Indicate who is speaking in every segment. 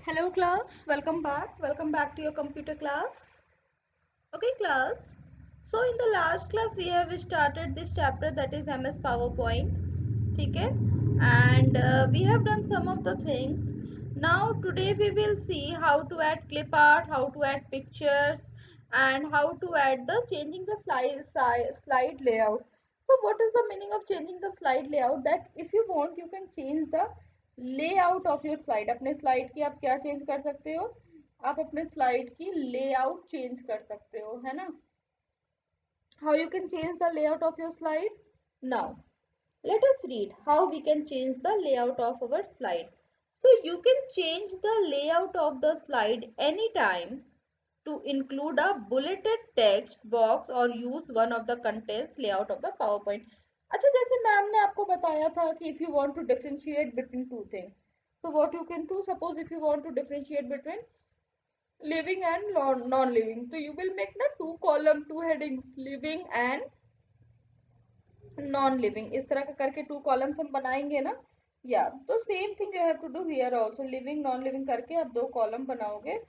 Speaker 1: Hello class, welcome back to your computer class. Okay class, so in the last class we have started this chapter, that is MS PowerPoint. Okay, and we have done some of the things. Now today we will see how to add clip art, how to add pictures, and how to add the changing the slide layout. So what is the meaning of changing the slide layout? That if you want you can change the layout of your slide. अपने slide की आप क्या change कर सकते हो? आप अपने slide की layout change कर सकते हो, है ना? How you can change the layout of your slide? Now let us read how we can change the layout of our slide. So you can change the layout of the slide anytime to include a bulleted text box or use one of the contents layout of the PowerPoint. अच्छा, जैसे ma'am ने आपको बताया था कि if you want to differentiate between two things, so what you can do, suppose if you want to differentiate between living and non-living, so you will make na two column, two headings, living and non living, इस तरह का करके two columns हम बनाएंगे ना. या तो same thing you have to do here also, living non living करके आप दो कॉलम बनाओगे.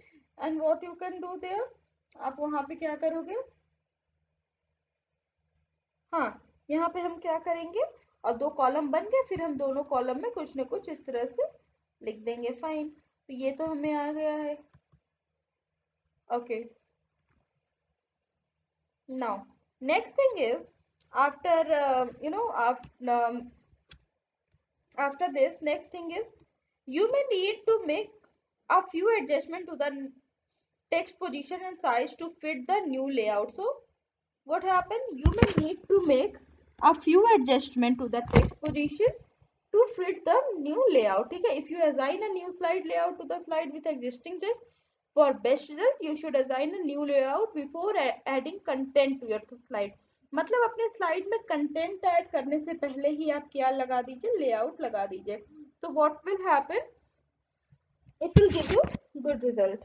Speaker 1: And what you can do there, आप वहां पे क्या करोगे, हाँ यहाँ पे हम क्या करेंगे, और दो कॉलम बन गए, फिर हम दोनों कॉलम में कुछ न कुछ इस तरह से लिख देंगे. फाइन, तो ये तो हमें आ गया है. Okay, now next thing is, after after this, next thing is you may need to make a few adjustments to the text position and size to fit the new layout. So what happened, you may need to make a few adjustments to the text position to fit the new layout. ठीक है, if you assign a new slide layout to the slide with existing text, for best result you should assign a new layout before adding content to your slide. मतलब अपने slide में content add करने से पहले ही आप क्या लगा दीजिए, लेआउट लगा दीजिए. तो what will happen, it will give you good result.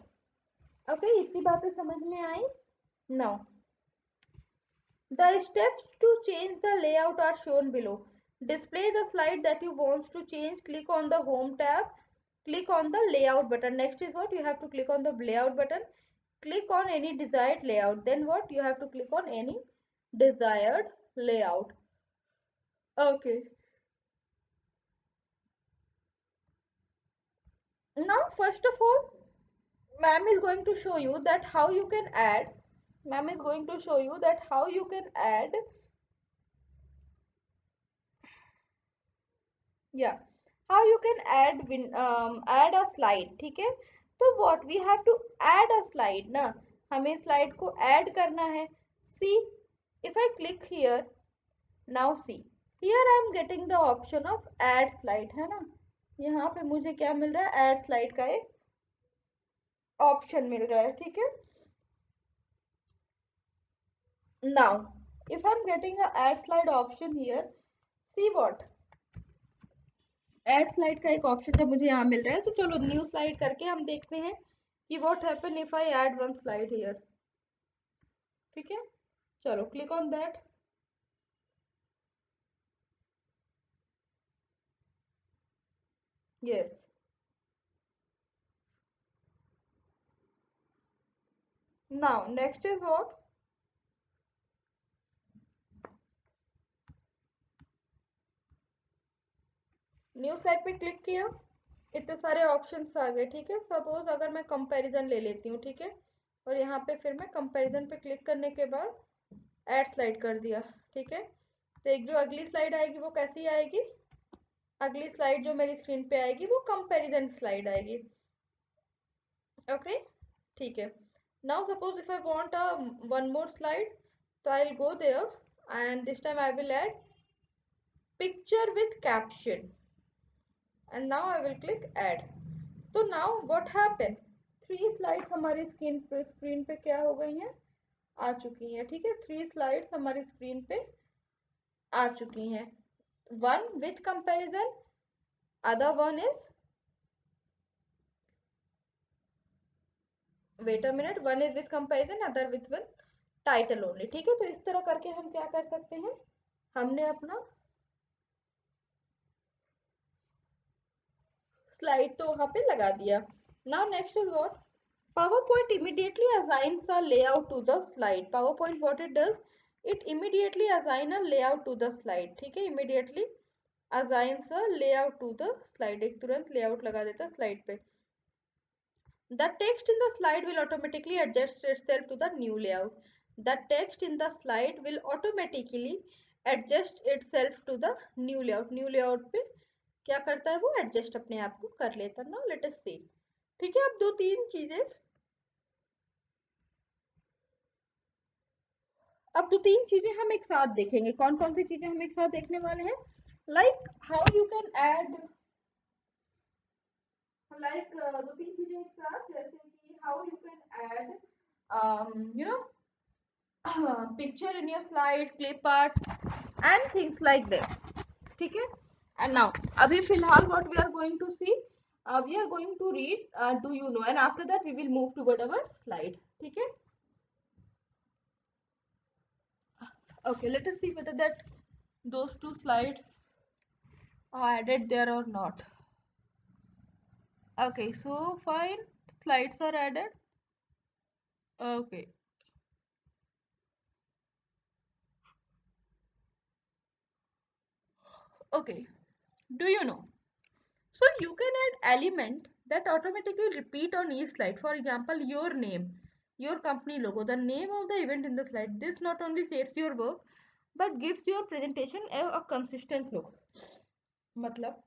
Speaker 1: Okay, इतनी बातें समझ में आई. Now the steps to change the layout are shown below. Display the slide that you want to change. Click on the home tab, click on the layout button. Next is what, you have to click on the layout button, click on any desired layout. Then what, you have to click on any desired layout. Okay, now first of all ma'am is going to show you that how you can add, ma'am is going to show you that how you can add, yeah, how you can add a slide. ठीक है, तो what we have to add a slide ना, हमें slide को add करना है. See, if I click here, now see, here I am getting the option of add slide, है ना. यहाँ पे मुझे क्या मिल रहा है, add slide का एक ऑप्शन मिल रहा है. ठीक है, now if I'm getting a add slide option here, see what, add slide का एक ऑप्शन जब मुझे यहाँ मिल रहा है, तो चलो न्यू स्लाइड करके हम देखते हैं कि what happen if I add one slide here. ठीक है, चलो click on that. Yes, now next is what, new slide पे क्लिक किया, इतने सारे ऑप्शंस आ गए. ठीक है, सपोज अगर मैं कंपैरिजन ले लेती हूँ, ठीक है, और यहाँ पे फिर मैं कंपैरिजन पे क्लिक करने के बाद ऐड स्लाइड कर दिया. ठीक है, तो एक जो अगली स्लाइड आएगी वो कैसी आएगी, अगली स्लाइड जो मेरी स्क्रीन पे आएगी वो कंपैरिजन स्लाइड आएगी. ओके, ठीक है. Now suppose if I want a one more slide, तो I will go there and this time I will add picture with caption and now I will click add. तो now what happened, 3 slides हमारी screen पे क्या हो गई हैं, आ चुकी हैं. ठीक है, 3 स्लाइड्स हमारी स्क्रीन पे आ चुकी हैं. One with comparison, other one is, wait a minute, one is with comparison, other with one title only. ठीक है, तो इस तरह करके हम क्या कर सकते हैं, हमने अपना स्लाइड तो वहां पे लगा दिया. Now next is what? PowerPoint immediately assigns a layout to the slide. PowerPoint what it does? It immediately assign a layout to the slide. ठीक है, immediately assigns a layout to the slide. एक तुरंत layout लगा देता है slide पे. The text in the slide will automatically adjust itself to the new layout. The text in the slide will automatically adjust itself to the new layout. New layout पे क्या करता है वो adjust अपने आप को कर लेता है. Now let us see. ठीक है, अब दो तीन चीजें, अब दो तीन चीजें हम एक साथ देखेंगे. कौन कौन सी चीजें हम एक साथ देखने वाले हैं? Like how you can add, like दो तीन चीजें एक साथ, जैसे कि how you can add you know picture in your slide, clip art and things like this. ठीक है, and now अभी फिलहाल what we are going to see, we are going to read do you know, and after that we will move toward our slide. ठीक है, okay, let us see whether that those two slides are added there or not. Okay, so fine, slides are added. Okay, okay, do you know, so you can add element that automatically repeat on each slide. For example, your name, your company logo, the name of the event in the slide. This not only saves your work but gives your presentation a consistent look. मतलब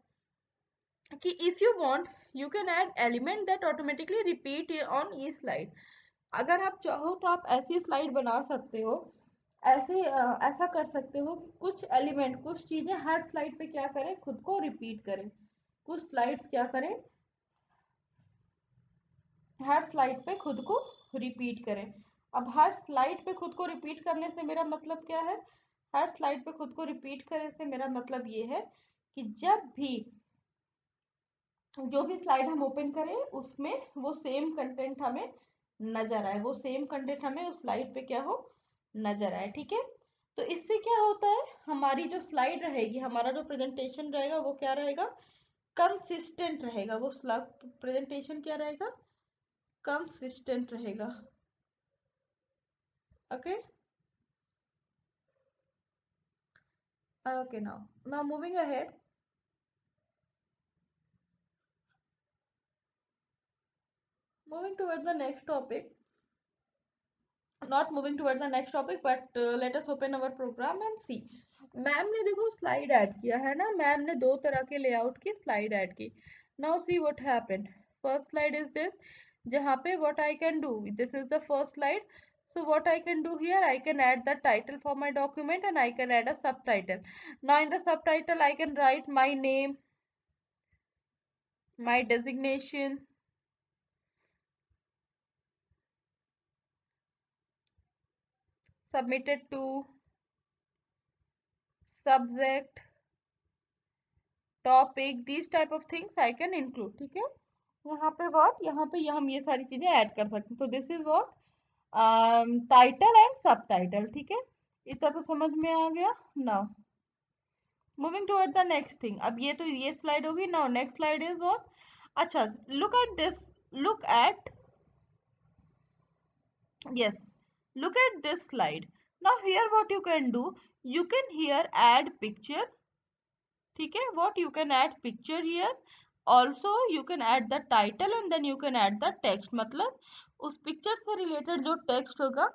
Speaker 1: कि if you want you can add element that automatically repeat on each slide. अगर आप चाहो तो आप ऐसी slide बना सकते हो, ऐसे ऐसा कर सकते हो कि कुछ एलिमेंट, कुछ चीजें हर स्लाइड पे क्या करें, खुद को रिपीट करें. कुछ स्लाइड्स क्या करें, हर स्लाइड पे खुद को रिपीट करें. अब हर स्लाइड पे खुद को रिपीट करने से मेरा मतलब क्या है? हर स्लाइड पे खुद को रिपीट करने से मेरा मतलब ये है कि जब भी जो भी स्लाइड हम ओपन करें उसमें वो सेम कंटेंट हमें नजर आए, वो सेम कंटेंट हमें उस स्लाइड पे क्या हो, नजर आए. ठीक है, तो इससे क्या होता है, हमारी जो स्लाइड रहेगी, हमारा जो प्रेजेंटेशन रहेगा वो क्या रहेगा, कंसिस्टेंट रहेगा. वो प्रेजेंटेशन क्या रहेगा, कंसिस्टेंट रहेगा. Okay, okay, now moving ahead. Moving toward the next topic, not moving toward the next topic, but let us open our program and see. Ma'am ने देखो स्लाइड ऐड किया है ना, मैम ने दो तरह के लेआउट की स्लाइड ऐड की. Now see what happened. First slide is this, जहाँ पे what I can do, this is the first slide. So what I can do here, I can add the title for my document and I can add a subtitle. Now in the subtitle I can write my name, my designation, submitted to, subject, topic, these type of things I can include. ठीक है, यहाँ पे what, यहाँ पे हम ये सारी चीजें ऐड कर सकते हैं. तो this is what, title and सब टाइटल. ठीक है, इतना तो समझ में आ गया. Now moving toward the next thing. अब ये तो ये स्लाइड होगी. Now next slide is what, अच्छा look at this, look at, yes, look at this slide. Now here what you can do, you can here add picture. ठीक है, what you can add picture here, also you can add the title and then you can add the text. मतलब उस picture से related जो text होगा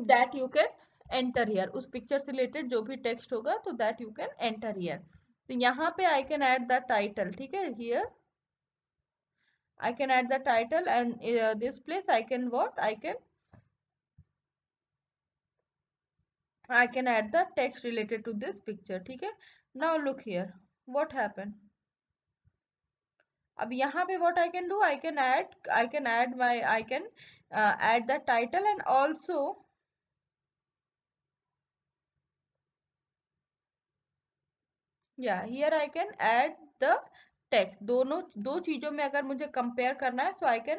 Speaker 1: that you can enter here. उस picture से related जो भी टेक्स्ट होगा तो that you can enter here. तो यहाँ पे I can add the title. ठीक है, here I can add the title and this place I can what, I can add the text related to this picture. ठीक है, now look here what happened. अब यहाँ पे what I can do, I can add my, I can add the title and also yeah, here I can add the text. दोनों दो चीजों में अगर मुझे compare करना है, so I can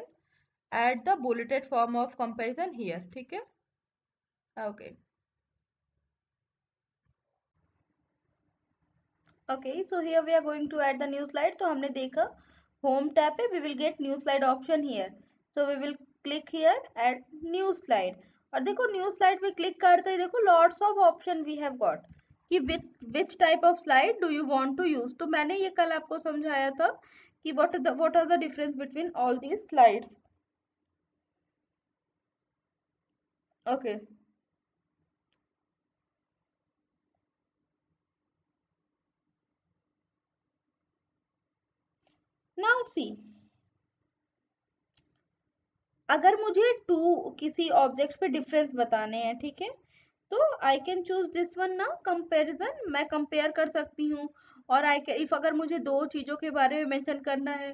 Speaker 1: add the bulleted form of comparison here. ठीक है, okay. Okay, so here we are going to add the new slide. तो हमने देखा home tab पे we will get new slide option here. So we will click here add new slide. और देखो new slide पे click करते ही देखो lots of option we have got कि which type of slide do you want to use. तो मैंने ये कल आपको समझाया था कि what are the difference between all these slides. Okay. Now see. अगर मुझे किसी ऑब्जेक्ट पे डिफरेंस बताने हैं, ठीक है, तो I can choose this one ना, कंपैरिजन, मैं कंपेयर कर सकती हूँ. और आई कैन इफ अगर मुझे दो चीजों के बारे में मेंशन करना है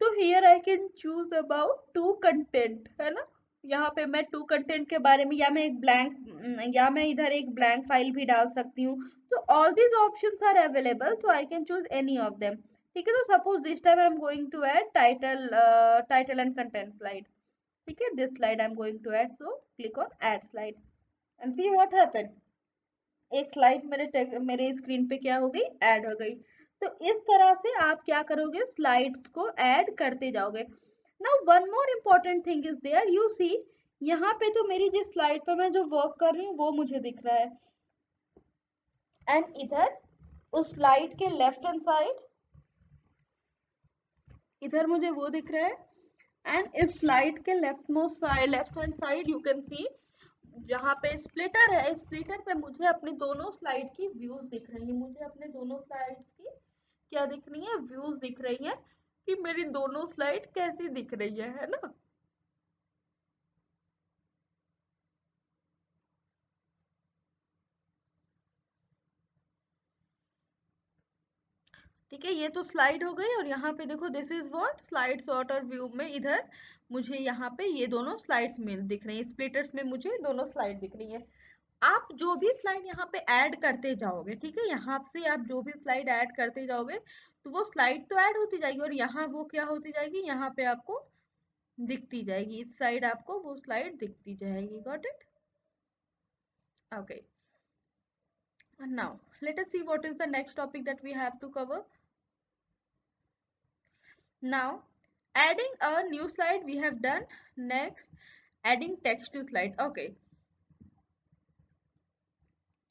Speaker 1: तो here I can choose about two content, है ना. यहाँ पे मैं टू कंटेंट के बारे में, या मैं इधर एक ब्लैंक फाइल भी डाल सकती हूँ. तो all these options are available, तो I can choose any of them. ठीक है, तो suppose this time I am going to add title and content slide. ठीक है, this slide I am going to add, so click on add slide and see what happen. एक slide मेरे screen पे क्या हो गई, ऐड हो गई. तो इस तरह से आप क्या करोगे, स्लाइड्स को ऐड करते जाओगे. Now one more important thing is there, you see, यहाँ पे तो मेरी जिस स्लाइड पे मैं जो वर्क कर रही हूँ वो मुझे दिख रहा है. एंड इधर उस स्लाइड के लेफ्ट हैंड साइड, इधर मुझे वो दिख रहा है. एंड इस स्लाइड के left hand side you can see, जहाँ पे स्प्लिटर है, स्प्लिटर पे मुझे अपनी दोनों स्लाइड की व्यूज दिख रही है. मुझे अपने दोनों स्लाइड्स की क्या दिख रही है, व्यूज दिख रही है कि मेरी दोनों स्लाइड कैसी दिख रही है ना. ठीक है, ये तो स्लाइड हो गई. और यहाँ पे देखो this is what slide sorter view में, इधर मुझे यहाँ पे ये दोनों स्लाइड्स मिल दिख रही है, स्प्लिटर्स में मुझे दोनों स्लाइड दिख रही है. आप जो भी स्लाइड यहाँ पे ऐड करते जाओगे, ठीक है, यहाँ से आप जो भी स्लाइड ऐड करते जाओगे तो वो स्लाइड तो ऐड होती जाएगी और यहाँ वो क्या होती जाएगी, यहाँ पे आपको दिखती जाएगी, इस साइड आपको वो स्लाइड दिखती जाएगी. Got it? Okay, now let us see what is the next topic that we have to cover. Now, adding a new slide we have done. Next, adding text to slide. Okay.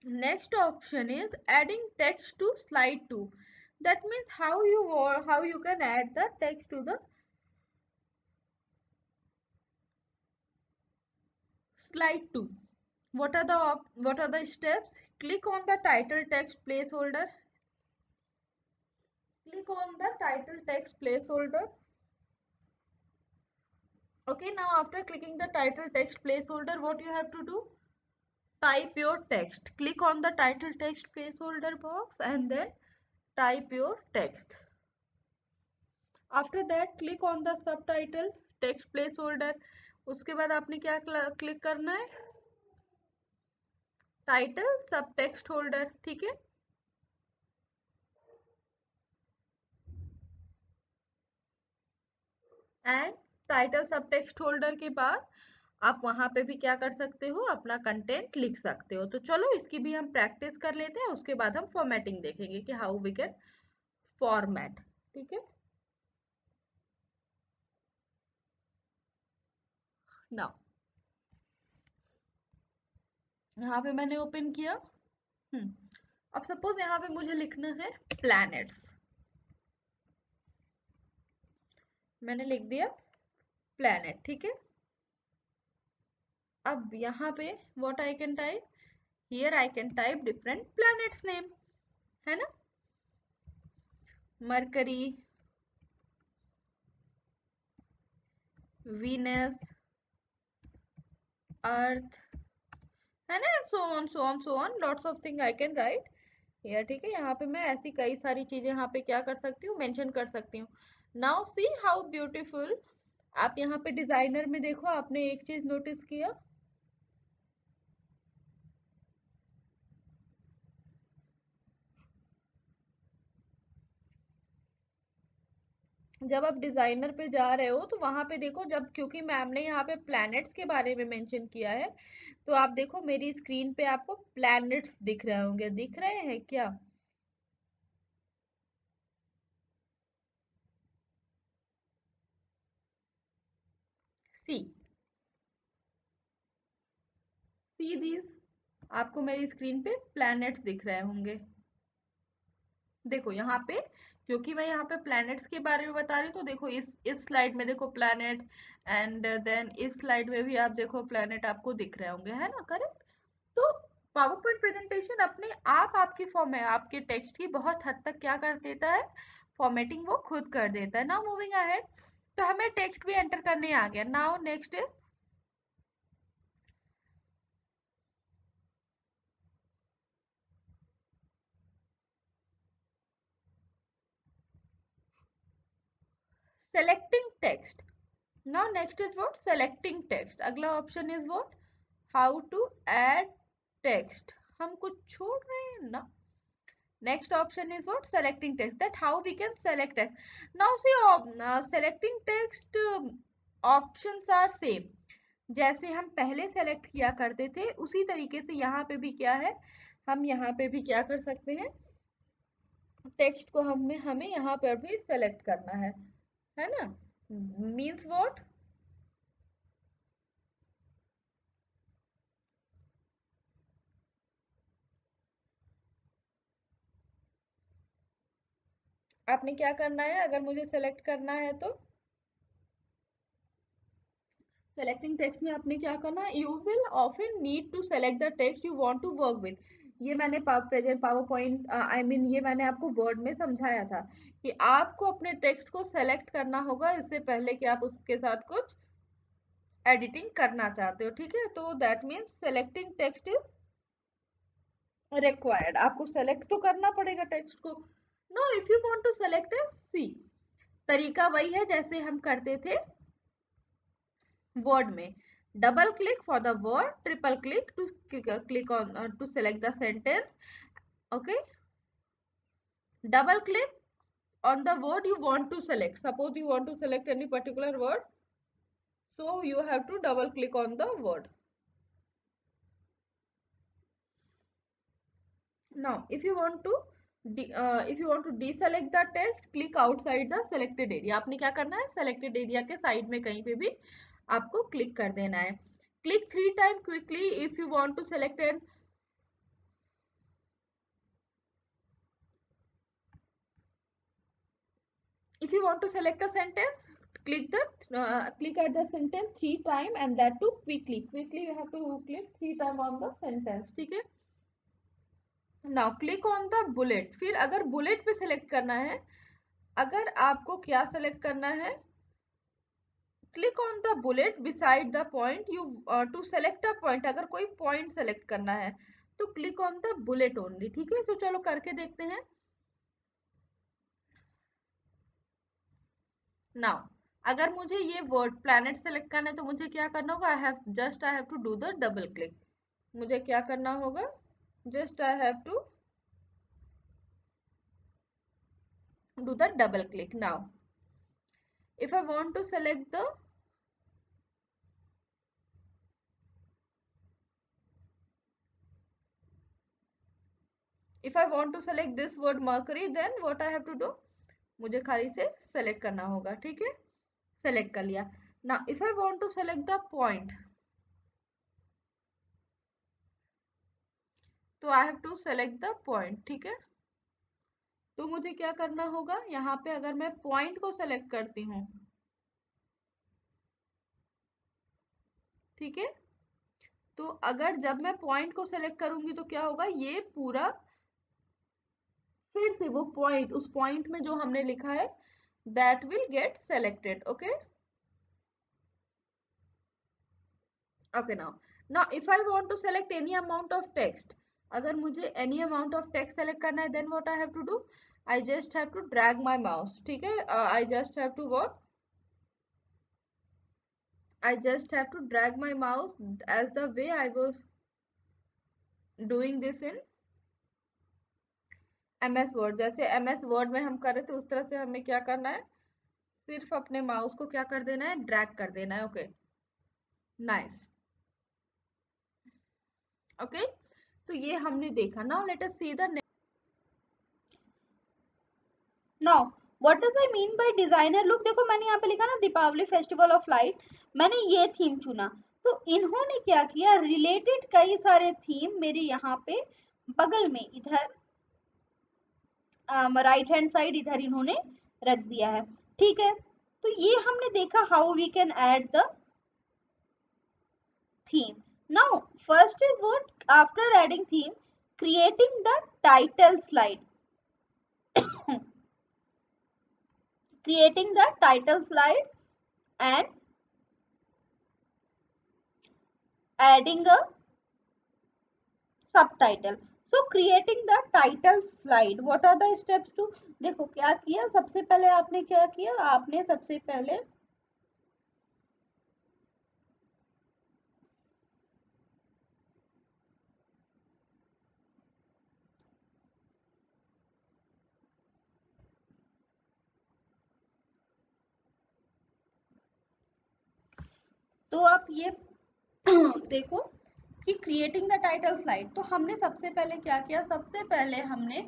Speaker 1: Next option is adding text to slide 2. That means how you can add the text to the slide 2. What are the steps? Click on the title text placeholder. Click on the title text placeholder. Okay, now after clicking the title text placeholder, what you have to do? Type your text. Click on the title text placeholder box and then type your text. After that, click on the subtitle text placeholder. उसके बाद आपने क्या click करना है, title सब text holder. ठीक है, and title सब टेक्स्ट होल्डर के बाद आप वहां पे भी क्या कर सकते हो, अपना कंटेंट लिख सकते हो. तो चलो इसकी भी हम प्रैक्टिस कर लेते हैं, उसके बाद हम फॉर्मेटिंग देखेंगे कि हाउ वी कैन फॉर्मेट. ठीक है, नाउ यहाँ पे मैंने ओपन किया. अब सपोज यहाँ पे मुझे लिखना है प्लैनेट्स, मैंने लिख दिया प्लैनेट. ठीक है, अब यहाँ पे what I can type, here I can type different planets name, है ना. मरकरी, वीनस, अर्थ, है ना, so on lots of thing I can write here. ठीक है, यहाँ पे मैं ऐसी कई सारी चीजें यहाँ पे क्या कर सकती हूँ, मेंशन कर सकती हूँ. Now see how beautiful. आप यहाँ पे डिजाइनर में देखो, आपने एक चीज नोटिस किया, जब आप डिजाइनर पे जा रहे हो तो वहां पे देखो, जब क्योंकि मैम ने यहाँ पे प्लैनेट्स के बारे में मेंशन किया है, तो आप देखो मेरी स्क्रीन पे आपको प्लैनेट्स दिख रहे होंगे, दिख रहे हैं क्या. सी दीज, आपको मेरी स्क्रीन पे प्लैनेट्स दिख रहे होंगे। देखो यहाँ पे, क्योंकि मैं यहाँ पे प्लैनेट्स के बारे में बता रही हूँ, तो देखो इस स्लाइड में देखो प्लैनेट, एंड देन इस स्लाइड में भी आप देखो प्लैनेट आपको दिख रहे होंगे, है ना, करेक्ट। तो पावर पॉइंट प्रेजेंटेशन अपने आप आपकी फॉर्म है, आपके टेक्स्ट की बहुत हद तक क्या कर देता है, फॉर्मेटिंग वो खुद कर देता है। नाउ मूविंग अहेड, तो हमें टेक्स्ट भी एंटर करने आ गया। Now next is selecting text. Now next is what? Selecting text. अगला option is what? How to add text. हम कुछ छोड़ रहे हैं ना? Next option is what? Selecting text. That how we can select text. Now see, selecting text options are same. जैसे हम पहले सेलेक्ट किया करते थे उसी तरीके से यहाँ पे भी क्या है, हम यहाँ पे भी क्या कर सकते हैं, टेक्स्ट को हमें यहाँ पर भी सेलेक्ट करना है ना। Means what? आपने क्या करना है, अगर मुझे सेलेक्ट करना है तो सेलेक्टिंग टेक्स्ट में आपने क्या करना है, you will often need to select the text you want to work with. ये मैंने present PowerPoint I mean ये मैंने आपको वर्ड में समझाया था कि आपको अपने टेक्स्ट को सेलेक्ट करना होगा इससे पहले कि आप उसके साथ कुछ एडिटिंग करना चाहते हो, ठीक है। तो that means selecting text is required, आपको सेलेक्ट तो करना पड़ेगा टेक्स्ट को। No if you want to select a C, तरीका वही है जैसे हम करते थे वर्ड में, double click for the word, triple click to click on to select the sentence, okay, double click on the word you want to select. Suppose you want to select any particular word, so you have to double click on the word. Now if you want to deselect the text, click outside the selected area. आपने क्या करना है, selected area के side में कहीं पे भी आपको क्लिक कर देना है। Click 3 times quickly if you want to select an if you want to select a sentence, click at the sentence 3 times, and that too quickly you have to click 3 times on the sentence, ठीक है। Now click on the bullet, फिर अगर bullet पे select करना है, अगर आपको क्या सेलेक्ट करना है, click on the bullet beside the point you to select a point, अगर कोई पॉइंट सेलेक्ट करना है तो click on the bullet only, ठीक है। तो चलो करके देखते हैं। नाउ अगर मुझे ये वर्ड प्लैनेट सेलेक्ट करना है तो मुझे क्या करना होगा, I have to do the double click. मुझे क्या करना होगा, just I have to do the double click. Now if I want to select the this word Mercury, then what I have to do, मुझे खाली से select करना होगा, ठीक है। select कर लिया। now if I want to select the point, तो I have to select the point, ठीक है। तो मुझे क्या करना होगा, यहाँ पे अगर मैं पॉइंट को सेलेक्ट करती हूँ, ठीक है, तो अगर जब मैं पॉइंट को सेलेक्ट करूंगी तो क्या होगा, ये पूरा फिर से वो पॉइंट, उस पॉइंट में जो हमने लिखा है that will get selected, okay now if I want to select any amount of text, अगर मुझे any amount of text select करना है, then what I have to do, I just have to drag my mouse, ठीक है। I just have to what, I just have to drag my mouse as the way I was doing this in MS Word। जैसे MS Word में हम कर रहे थे उस तरह से हमें क्या करना है, सिर्फ अपने माउस को क्या कर देना है, ड्रैग कर देना है, ओके नाइस, ओके। तो ये हमने देखा। Now let us see the now what does I mean by designer look? देखो मैंने यहाँ पे लिखा ना दीपावली फेस्टिवल ऑफ लाइट, मैंने ये थीम चुना, तो इन्होंने क्या किया, रिलेटेड कई सारे थीम मेरे यहाँ पे बगल में इधर राइट हैंड साइड इधर इन्होंने रख दिया है, ठीक है। तो ये हमने देखा how we can add the theme. Now, first is what? After adding theme, creating the title slide. Creating the title slide and adding a subtitle. So, creating the title slide. What are the steps to? देखो क्या किया, सबसे पहले आपने क्या किया, आपने सबसे पहले तो आप ये देखो कि क्रिएटिंग द टाइटल स्लाइड, तो हमने सबसे पहले क्या किया, सबसे पहले हमने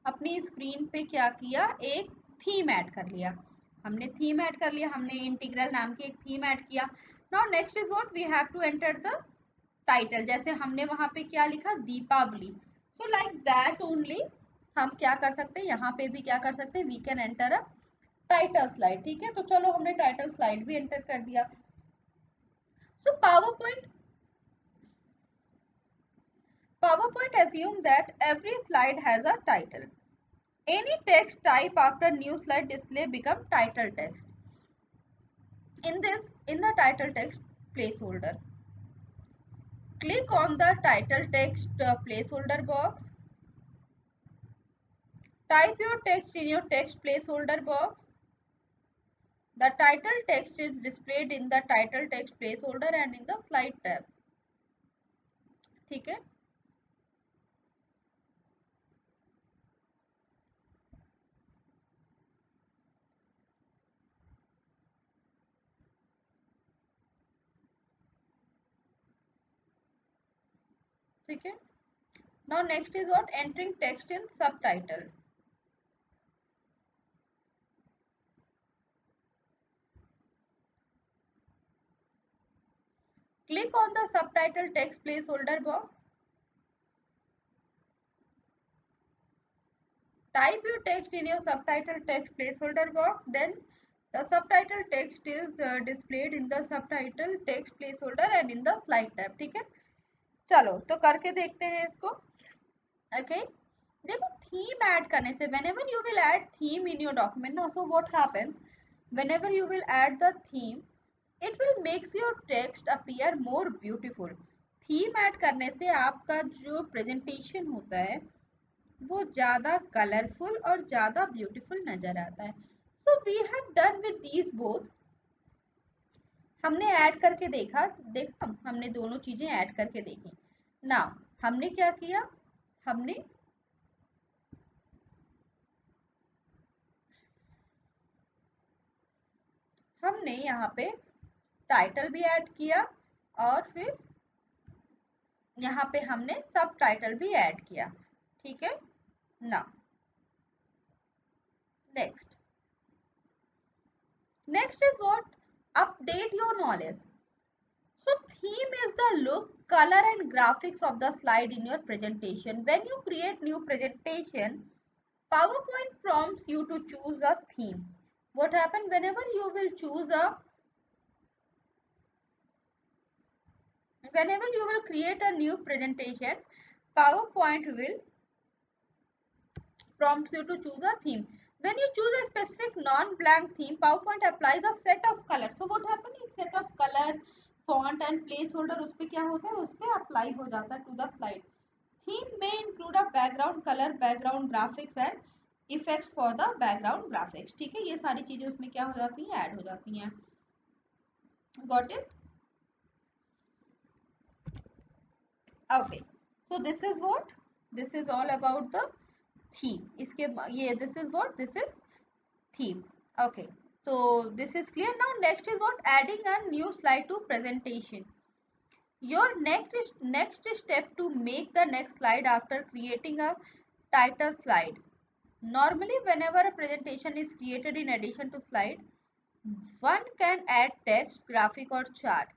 Speaker 1: अपनी स्क्रीन पे क्या किया, एक थीम ऐड कर लिया, हमने थीम ऐड कर लिया, हमने इंटीग्रल नाम की एक थीम ऐड किया। Now next is what, we have to enter the title, जैसे हमने वहां पे क्या लिखा, Deepawali, so like that only हम क्या कर सकते हैं, यहाँ पे भी क्या कर सकते हैं, we can enter a title slide, ठीक है। तो चलो हमने टाइटल स्लाइड भी एंटर कर दिया। सो PowerPoint assumes that every slide has a title. Any text type after new slide display become title text. In the title text placeholder, click on the title text placeholder box. Type your text in your text placeholder box. The title text is displayed in the title text placeholder and in the slide tab. ठीक है, ठीक है। Now next is what, entering text in subtitle. Click on the subtitle text placeholder box. Type your text in your subtitle text placeholder box. Then the subtitle text is displayed in the subtitle text placeholder and in the slide tab. ठीक है, चलो तो करके देखते हैं इसको। Okay, देखो theme add करने से, whenever you will add theme in your document, now so what happens, whenever you will add the theme, it will makes your text appear more beautiful. Theme add करने से आपका जो presentation होता है वो ज़्यादा कलरफुल और ज़्यादा ब्यूटीफुल नज़र आता है। So we have done with these both, हमने ऐड करके देखा हमने दोनों चीज़ें ऐड करके देखी। ना हमने क्या किया, हमने यहाँ पे टाइटल भी ऐड किया और फिर यहाँ पे हमने सब टाइटल भी ऐड किया, ठीक है ना। Next is what, update your knowledge. So theme is the look, color and graphics of the slide in your presentation. When you create new presentation, PowerPoint prompts you to choose a theme. What happens whenever you will choose a, whenever you will create a new presentation, PowerPoint will prompt you to choose a theme. When you choose a specific non-blank theme, PowerPoint applies a set of colors. So what happens? Set of color, font and placeholder उस पे क्या होता है, उस पे apply हो जाता है टू द स्लाइड। थीम में include a background colour, background graphics and effects for the background graphics, ठीक है। ये सारी चीजें उसमें क्या हो जाती हैं, ऐड हो जाती हैं। Got it? Okay, so this is what, this is all about the theme. इसके ये this is what, this is theme. Okay, so this is clear. Now next is what, adding a new slide to presentation. Your next step to make the next slide after creating a title slide. Normally, whenever a presentation is created in addition to slide, one can add text, graphic or chart.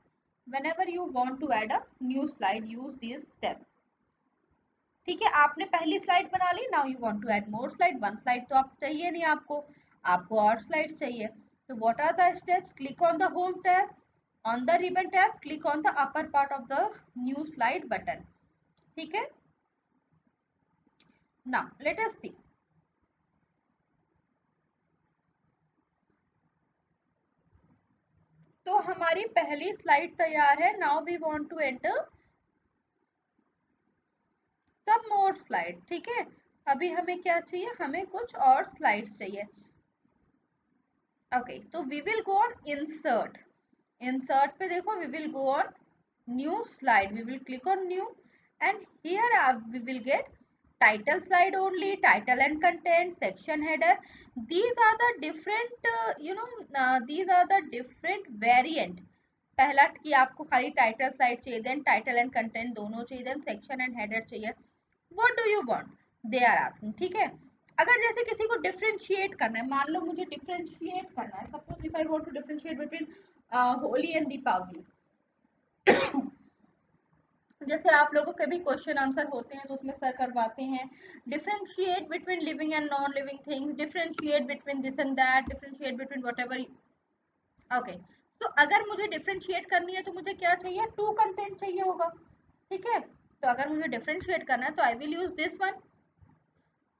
Speaker 1: Whenever you want to add a new slide, use these steps. ठीक है, आपने पहली slide बना ली, now you want to add more slide. One slide तो आप चाहिए नहीं, आपको और स्लाइड्स चाहिए. तो what are the steps? Click on the home tab, on the ribbon tab, click on the upper part of the new slide button. ठीक है, नाउ लेट अस सी. तो हमारी पहली स्लाइड तैयार है. Now we want to enter some more slide. ठीक है, अभी हमें क्या चाहिए? हमें कुछ और स्लाइड्स चाहिए. ओके, तो we will go on insert. Insert पे देखो, we will go on new slide. We will click on new and here we will get title slide only, title and content, section header. These are the different these are the different variant. पहला कि आपको खाली title slide चाहिए, then title and content दोनों चाहिए, then section and header चाहिए. What do you want? They are asking. ठीक है, अगर जैसे किसी को डिफरेंशिएट करना है, मान लो मुझे डिफरेंशिएट करना है, suppose if I want to differentiate between Holi and Deepawali. जैसे आप लोगों के भी क्वेश्चन आंसर होते हैं तो उसमें सर करवाते हैं differentiate between living and non living things, differentiate between this and that, differentiate between whatever. Okay, तो अगर मुझे डिफरेंशिएट करनी है तो मुझे क्या चाहिए? टू कंटेंट चाहिए होगा. ठीक है, तो अगर मुझे डिफरेंशिएट करना है तो I will use this one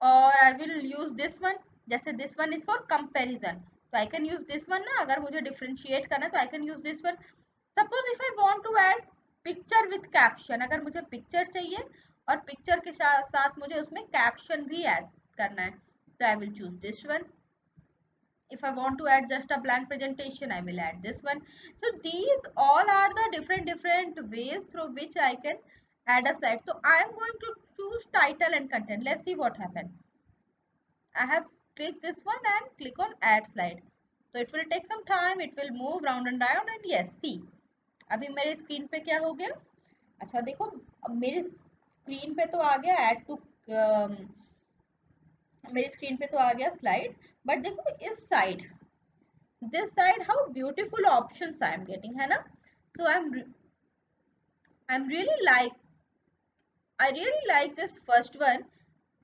Speaker 1: और I will use this one. जैसे this one is for comparison, तो I can use this one ना. अगर मुझे डिफरेंशिएट करना है तो I can use this one. Suppose if I want to add picture with caption, अगर मुझे पिक्चर चाहिए और पिक्चर के साथ मुझे उसमें कैप्शन भी ऐड करना है, तो I will choose this one. If I want to add just a blank presentation, I will add this one. So these all are the different ways through which I can add a slide. So I am going to choose title and content. Let's see what happened. I have clicked this one and click on add slide. So it will take some time. It will move round and round and yes, see. अभी मेरे screen पे क्या हो गया? अच्छा देखो, अब मेरे स्क्रीन पे तो आ गया ऐड टू, मेरी स्क्रीन पे तो आ गया स्लाइड. बट देखो इस side, this side, how beautiful options I am getting, है ना. So I'm really like, I really like this first one,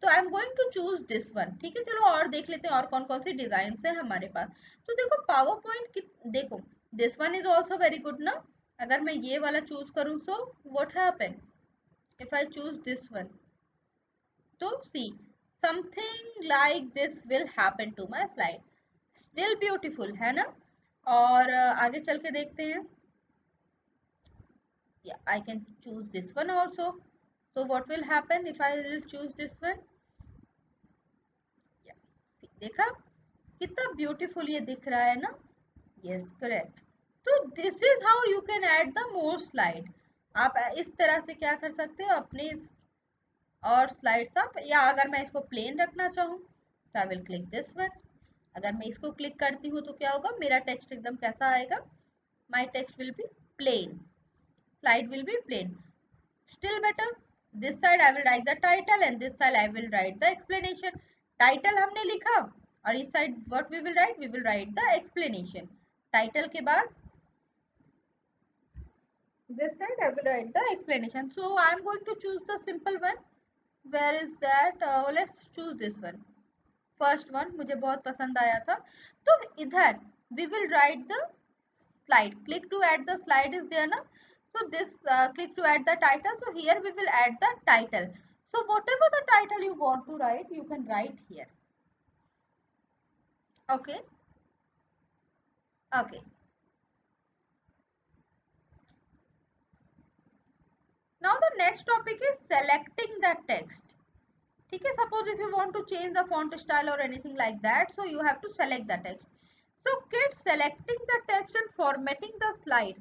Speaker 1: तो I am going to choose this one. ठीक है, चलो और देख लेते हैं और कौन कौन सी डिजाइन है हमारे पास. तो देखो पावर पॉइंट की, देखो this one is also very good ना. अगर मैं ये वाला चूज करूँ, so what happen if I choose this one, तो see something like this will happen to my slide. Still beautiful है ना. और आगे चल के देखते हैं. Yeah, I can choose this one also. So what will happen if I will choose this one? Yeah, see, देखा कितना beautiful ये दिख रहा है ना. Yes, correct. तो this is how you can add the more slide. आप इस तरह से क्या कर सकते हो अपने और स्लाइड्स आप, या अगर मैं इसको प्लेन रखना चाहूँ तो I will click this one. अगर मैं इसको क्लिक करती हूँ तो क्या होगा? मेरा टेक्स्ट एकदम कैसा आएगा? My text will be plain, slide will be plain. Still better, this side I will write the title and this side I will write the explanation. Title हमने लिखा और इस side what we will write? We will write the explanation. Title के बाद this side I will write the explanation. So I am going to choose the simple one. Where is that? Let's choose this one. First one मुझे बहुत पसंद आया था. तो इधर we will write the slide. Click to add the slide is there ना. So this click to add the title. So here we will add the title. So whatever the title you want to write, you can write here. Okay. Okay. Now the next topic is selecting the text. ठीक है, suppose if you want to change the font style or anything like that, so you have to select the text. So kids, selecting the text and formatting the slides,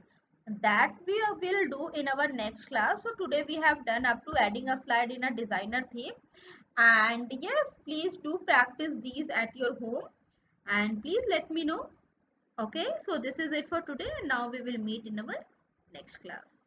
Speaker 1: that we will do in our next class. So today we have done up to adding a slide in a designer theme, and yes, please do practice these at your home and please let me know. Okay, so this is it for today and now we will meet in our next class.